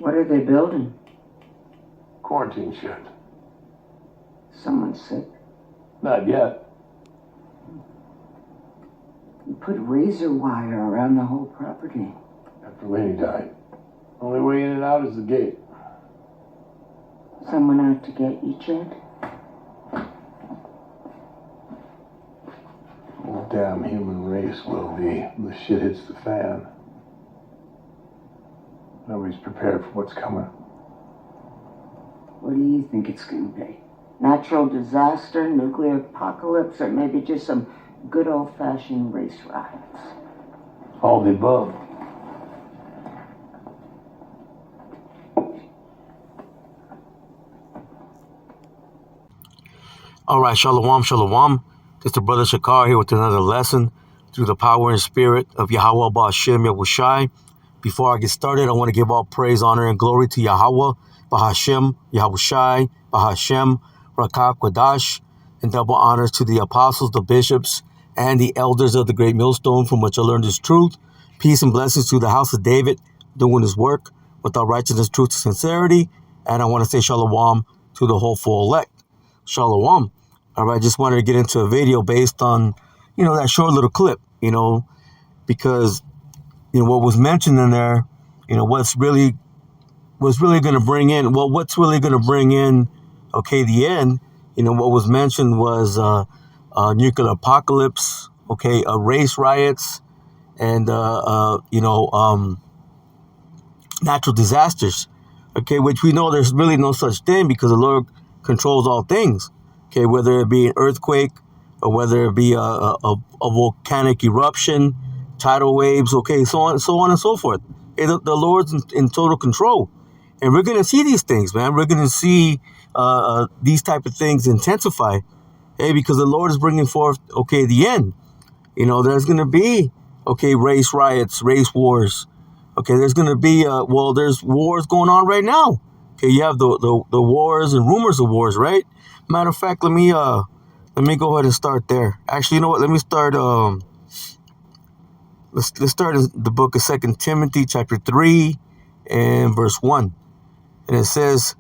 What are they building? Quarantine shed. Someone's sick. Not yet. You put razor wire around the whole property. After Laney died. Only way in and out is the gate. Someone out to get you, Jed? The damn human race will be when the shit hits the fan. Nobody's prepared for what's coming. What do you think it's going to be? Natural disaster, nuclear apocalypse, or maybe just some good old-fashioned race riots? All the above. All right, shalom, shalom. It's the brother Shakar here with another lesson through the power and spirit of Yahweh Ba'Hashem Yahushai. Before I get started, I want to give all praise, honor, and glory to Yahweh Ba'Hashem Yahushai Ba'Hashem Rakak Quadash, and double honors to the apostles, the bishops, and the elders of the great millstone from which I learned this truth. Peace and blessings to the house of David, doing his work with all righteousness, truth, and sincerity. And I want to say shalom to the whole full elect. Shalom. All right, just wanted to get into a video based on, that short little clip, because, what was mentioned in there, what's really going to bring in, the end, what was mentioned was nuclear apocalypse, race riots, and, natural disasters, which we know there's really no such thing because the Lord controls all things, whether it be an earthquake or whether it be a volcanic eruption, tidal waves, so on and so forth. The Lord's in total control. And we're going to see these things, man. We're going to see these type of things intensify, because the Lord is bringing forth, the end. There's going to be, race riots, race wars. There's going to be, there's wars going on right now. You have the wars and rumors of wars, right? Matter of fact, let me go ahead and start there. Actually, you know what? Let me start. Let's start in the book of 2 Timothy, chapter 3, and verse 1. And it says,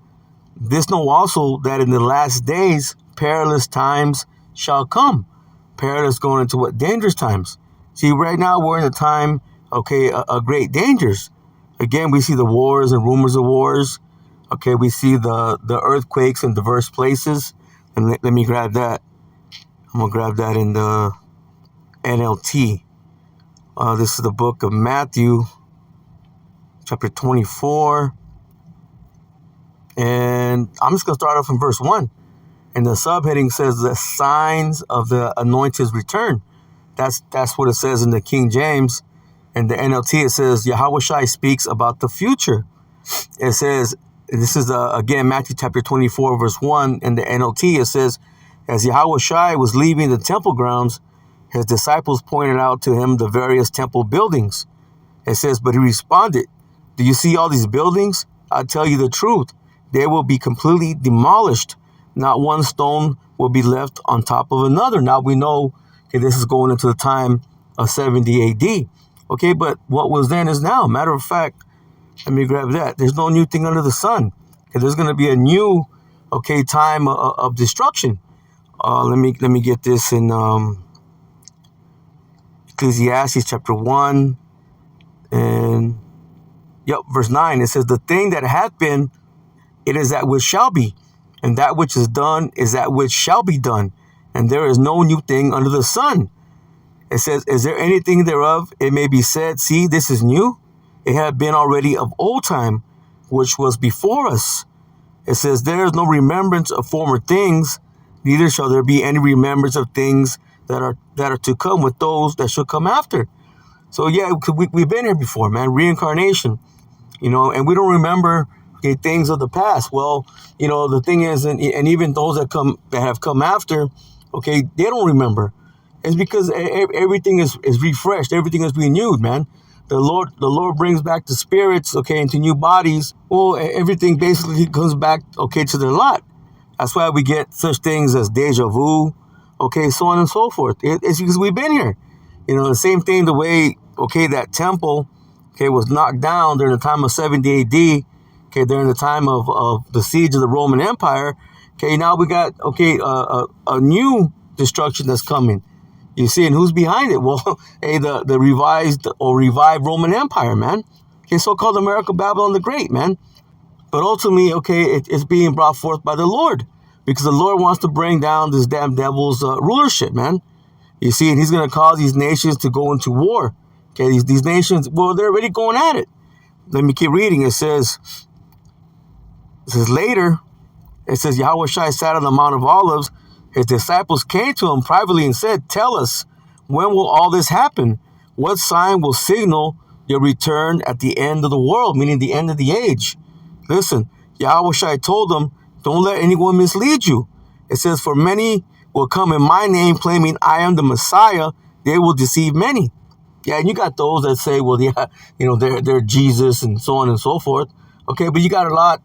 "This know also that in the last days perilous times shall come." Perilous going into what? Dangerous times. See, right now we're in a time, a great dangers. Again, we see the wars and rumors of wars. We see the earthquakes in diverse places. And let me grab that. I'm going to grab that in the NLT. This is the book of Matthew, chapter 24. And I'm just going to start off in verse 1. And the subheading says the signs of the anointed's return. That's what it says in the King James. And the NLT, it says Yahushai speaks about the future. It says, this is, again, Matthew chapter 24, verse 1. In the NLT, it says, as Yahushai was leaving the temple grounds, his disciples pointed out to him the various temple buildings. It says, but he responded, do you see all these buildings? I tell you the truth. They will be completely demolished. Not one stone will be left on top of another. Now we know this is going into the time of 70 AD. But what was then is now. Matter of fact, let me grab that. There's no new thing under the sun. There's going to be a new, time of destruction. Let me get this in Ecclesiastes chapter 1 and verse 9. It says, the thing that hath been, it is that which shall be, and that which is done is that which shall be done, and there is no new thing under the sun. It says, is there anything thereof? It may be said, see, this is new. It had been already of old time, which was before us. It says, there is no remembrance of former things, neither shall there be any remembrance of things that are to come with those that shall come after. So we've been here before, man. Reincarnation, and we don't remember things of the past. Well, the thing is, and even those that have come after, they don't remember. It's because everything is refreshed, everything is renewed, man. The Lord brings back the spirits, into new bodies. Well, everything basically comes back, to their lot. That's why we get such things as deja vu, so on and so forth. It's because we've been here. The same thing, the way, that temple, was knocked down during the time of 70 AD. Okay, during the time of the siege of the Roman Empire. Okay, now we got, a new destruction that's coming. You see, and who's behind it? Well, hey, the revised or revived Roman Empire, man. Okay, so-called America, Babylon the Great, man. But ultimately, okay, it's being brought forth by the Lord, because the Lord wants to bring down this damn devil's rulership, man. You see, and he's going to cause these nations to go into war. Okay, these nations, well, they're already going at it. Let me keep reading. It says later, it says, Yahweh Shai sat on the Mount of Olives. His disciples came to him privately and said, tell us, when will all this happen? What sign will signal your return at the end of the world, meaning the end of the age? Listen, Yahweh Shai told them, don't let anyone mislead you. It says, for many will come in my name claiming I am the Messiah. They will deceive many. Yeah, and you got those that say, well, yeah, they're Jesus and so on and so forth. Okay, but you got a lot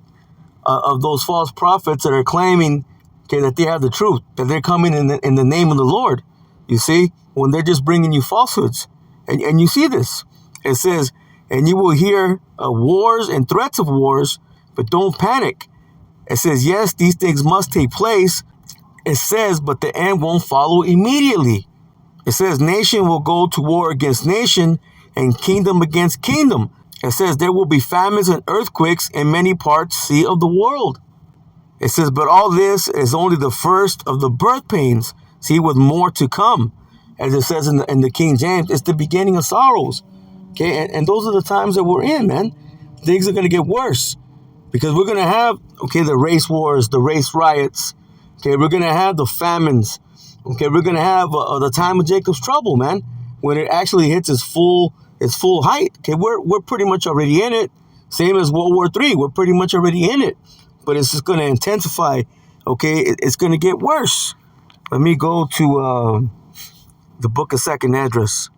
of those false prophets that are claiming, okay, that they have the truth, that they're coming in the name of the Lord. You see, when they're just bringing you falsehoods. And you see this. It says, and you will hear wars and threats of wars, but don't panic. It says, yes, these things must take place. It says, but the end won't follow immediately. It says, nation will go to war against nation and kingdom against kingdom. It says, there will be famines and earthquakes in many parts, of the world. It says, but all this is only the first of the birth pains, with more to come. As it says in the King James, it's the beginning of sorrows. Okay, and those are the times that we're in, man. Things are going to get worse because we're going to have, the race wars, the race riots. Okay, we're going to have the famines. Okay, we're going to have the time of Jacob's trouble, man, when it actually hits its full height. Okay, we're pretty much already in it. Same as World War III. We're pretty much already in it. But it's just going to intensify. Okay, it's going to get worse. Let me go to the book of 2nd Esdras.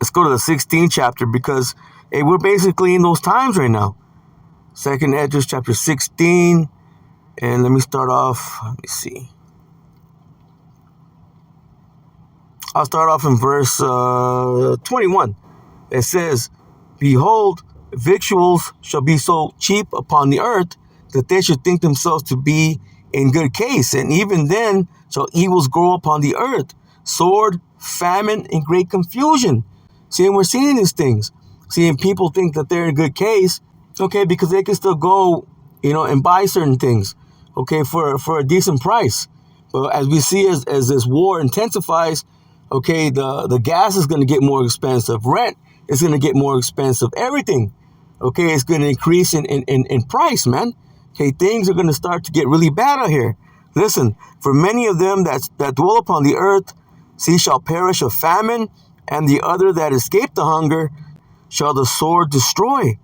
Let's go to the 16th chapter because, hey, we're basically in those times right now. 2nd Esdras chapter 16. And let me start off. Let me see. I'll start off in verse 21. It says, behold, victuals shall be so cheap upon the earth that they should think themselves to be in good case. And even then shall evils grow upon the earth, sword, famine, and great confusion. See, and we're seeing these things. See, and people think that they're in good case, okay, because they can still go, and buy certain things, okay, for a decent price. But as we see, as this war intensifies, okay, the gas is going to get more expensive. Rent is going to get more expensive. Everything, okay, is going to increase in price, man. Okay, things are going to start to get really bad out here. Listen, for many of them that dwell upon the earth, shall perish of famine, and the other that escape the hunger shall the sword destroy.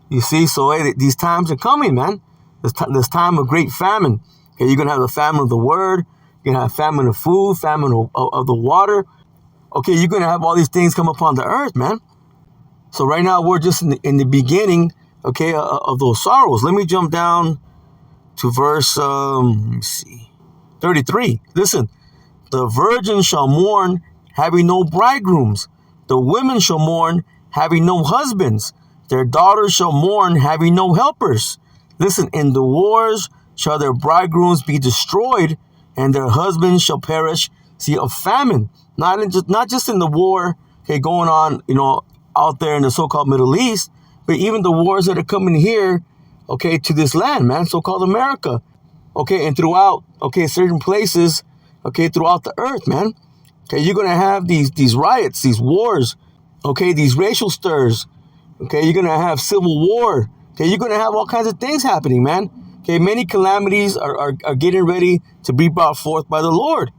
You see, so hey, these times are coming, man. This time of great famine. Okay, you're going to have the famine of the word. You're going to have famine of food, famine of the water. Okay, you're going to have all these things come upon the earth, man. So right now, we're just in the beginning, okay, of those sorrows. Let me jump down to verse, 33. Listen, the virgin shall mourn, having no bridegrooms. The women shall mourn, having no husbands. Their daughters shall mourn, having no helpers. Listen, in the wars shall their bridegrooms be destroyed, and their husbands shall perish, of famine. Not just in the war, okay, going on, out there in the so-called Middle East, but even the wars that are coming here, okay, to this land, man, so-called America, okay, and throughout, okay, certain places, okay, throughout the earth, man. Okay, you're going to have these riots, these wars, okay, these racial stirs, okay, you're going to have civil war, okay, you're going to have all kinds of things happening, man. Okay, many calamities are getting ready to be brought forth by the Lord.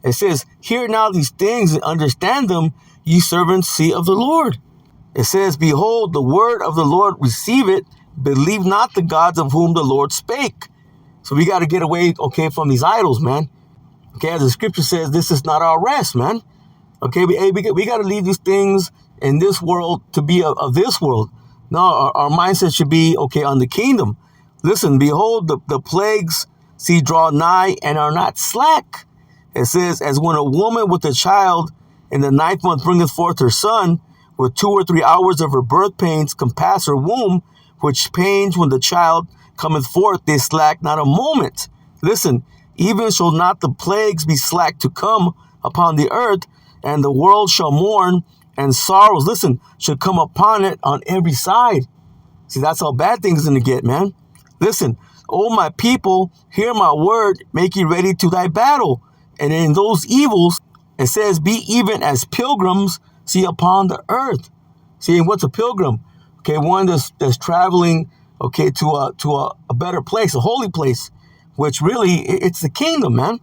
It says, hear now these things and understand them, ye servants, of the Lord. It says, behold, the word of the Lord, receive it, believe not the gods of whom the Lord spake. So we got to get away, okay, from these idols, man. Okay, as the scripture says, this is not our rest, man. Okay, we got to leave these things in this world to be of this world. No, our mindset should be, okay, on the kingdom. Listen, behold, the plagues, draw nigh and are not slack. It says, as when a woman with a child in the 9th month bringeth forth her son, with 2 or 3 hours of her birth pains compass her womb, which pains when the child cometh forth, they slack not a moment. Listen, even shall not the plagues be slack to come upon the earth, and the world shall mourn, and sorrows, listen, should come upon it on every side. See, that's how bad things are going to get, man. Listen, O my people, hear my word, make ye ready to thy battle. And in those evils, it says, be even as pilgrims, see, upon the earth. See, and what's a pilgrim? Okay, one that's traveling, okay, to a better place, a holy place, which really, it's the kingdom, man.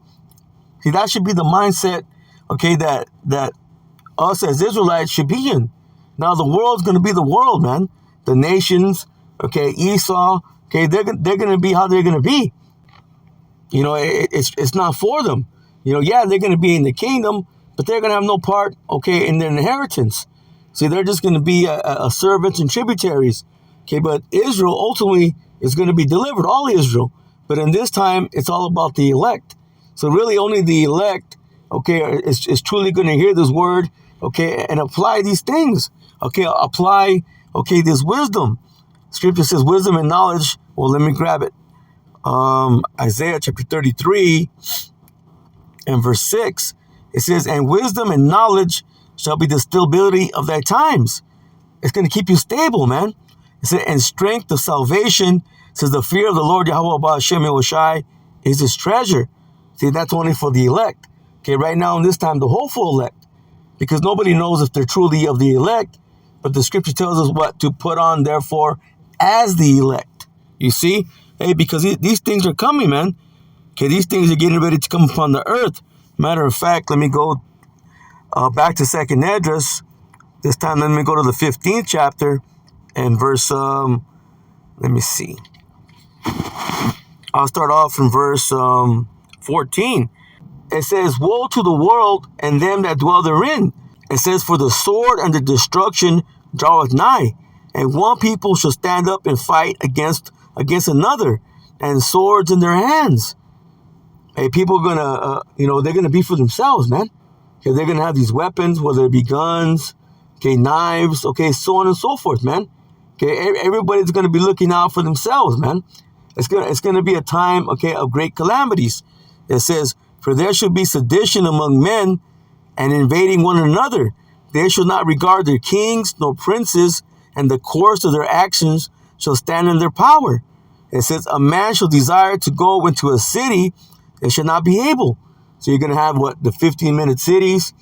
See, that should be the mindset, okay, that us as Israelites should be in. Now, the world's going to be the world, man. The nations, okay, Esau, okay, they're going to be how they're going to be. You know, it's not for them. You know, yeah, they're going to be in the kingdom, but they're going to have no part, okay, in their inheritance. See, they're just going to be a servants and tributaries. Okay, but Israel ultimately is going to be delivered, all Israel. But in this time, it's all about the elect. So really only the elect, okay, is truly going to hear this word, okay, and apply these things. Okay, apply, okay, this wisdom. Scripture says wisdom and knowledge. Well, let me grab it. Isaiah chapter 33 and verse 6. It says, and wisdom and knowledge shall be the stability of thy times. It's going to keep you stable, man. It said, and strength of salvation, says the fear of the Lord Yahweh Ba'ashem Yehoshai is his treasure. See, that's only for the elect. Okay, right now in this time, the hopeful elect. Because nobody knows if they're truly of the elect. But the scripture tells us what to put on, therefore, as the elect. You see? Hey, because these things are coming, man. Okay, these things are getting ready to come upon the earth. Matter of fact, let me go back to 2nd Esdras. This time, let me go to the 15th chapter and verse, let me see. I'll start off from verse 14. It says, woe to the world and them that dwell therein. It says, for the sword and the destruction draweth nigh, and one people shall stand up and fight against another, and swords in their hands. Hey, people are gonna, they're gonna be for themselves, man. Okay, they're gonna have these weapons, whether it be guns, okay, knives, okay, so on and so forth, man. Okay, everybody's gonna be looking out for themselves, man. It's gonna be a time, okay, of great calamities. It says, for there shall be sedition among men, and invading one another. They shall not regard their kings nor princes, and the course of their actions shall stand in their power. It says, a man shall desire to go into a city and shall not be able. So you're going to have the 15-minute cities.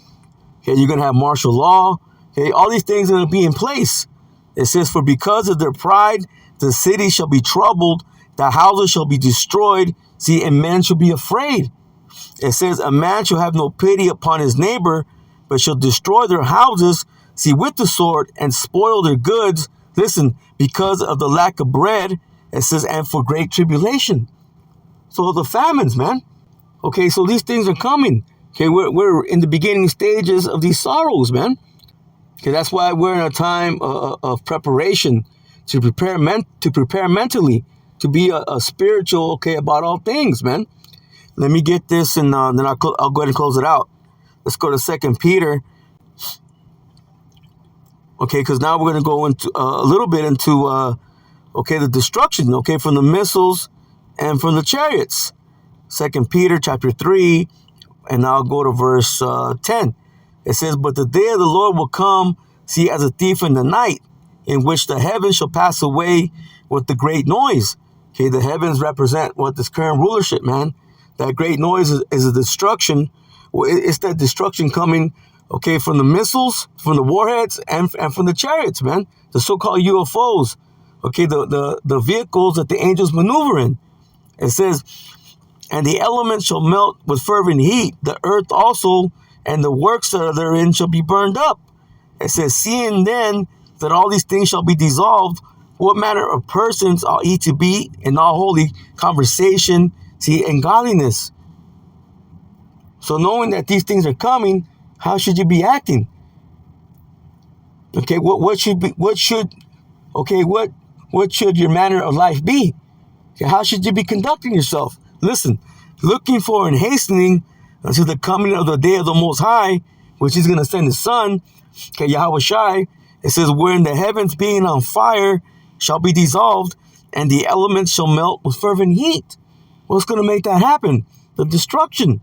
Okay, you're going to have martial law. Okay, all these things are going to be in place. It says, for because of their pride, the city shall be troubled, the houses shall be destroyed. See, and men shall be afraid. It says, a man shall have no pity upon his neighbor, but shall destroy their houses, see, with the sword, and spoil their goods. Listen, because of the lack of bread, it says, and for great tribulation. So the famines, man. Okay, so these things are coming. Okay, we're in the beginning stages of these sorrows, man. Okay, that's why we're in a time of preparation to prepare mentally, to be a spiritual, okay, about all things, man. Let me get this, and then I'll go ahead and close it out. Let's go to 2 Peter. Okay, because now we're going to go into a little bit into, okay, the destruction, okay, from the missiles and from the chariots. 2 Peter chapter 3, and I'll go to verse 10. It says, but the day of the Lord will come, see, as a thief in the night, in which the heavens shall pass away with the great noise. Okay, the heavens represent this current rulership, man. That great noise is a destruction. Well, it's that destruction coming, okay, from the missiles, from the warheads, and from the chariots, man. The so-called UFOs, okay, the vehicles that the angels maneuver in. It says, and the elements shall melt with fervent heat. The earth also and the works that are therein shall be burned up. It says, seeing then that all these things shall be dissolved, what manner of persons ought ye to be in all holy conversation, see, and godliness. So knowing that these things are coming, how should you be acting? Okay, what should your manner of life be? Okay, how should you be conducting yourself? Listen, looking for and hastening unto the coming of the day of the Most High, which is going to send His Son, okay, Yahweh Shai. It says, wherein the heavens being on fire shall be dissolved, and the elements shall melt with fervent heat. What's going to make that happen? The destruction.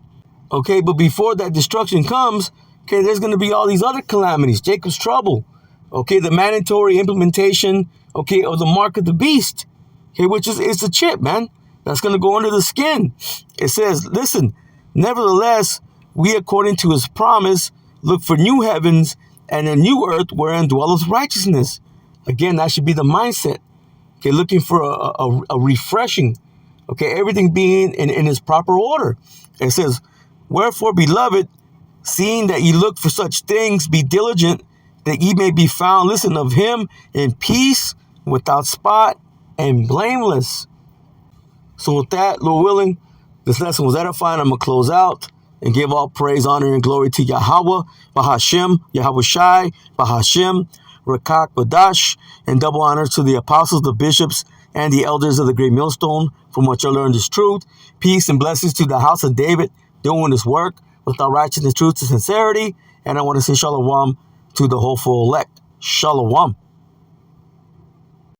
Okay, but before that destruction comes, okay, there's going to be all these other calamities. Jacob's trouble. Okay, the mandatory implementation, okay, of the mark of the beast. Okay, which is the chip, man. That's going to go under the skin. It says, listen, nevertheless, we according to his promise look for new heavens and a new earth wherein dwelleth righteousness. Again, that should be the mindset. Okay, looking for a refreshing. Okay, everything being in its proper order. It says, wherefore, beloved, seeing that ye look for such things, be diligent that ye may be found, listen, of him in peace, without spot, and blameless. So with that, Lord willing, this lesson was edifying. I'm going to close out and give all praise, honor, and glory to Yahweh, Bahashem, Yahweh Shai, Bahashem, Rakak, Badash, and double honor to the apostles, the bishops, and the elders of the great millstone, from which I learned this truth. Peace and blessings to the house of David, doing this work with our righteousness, truth, and sincerity. And I want to say shalom to the hopeful elect. Shalom.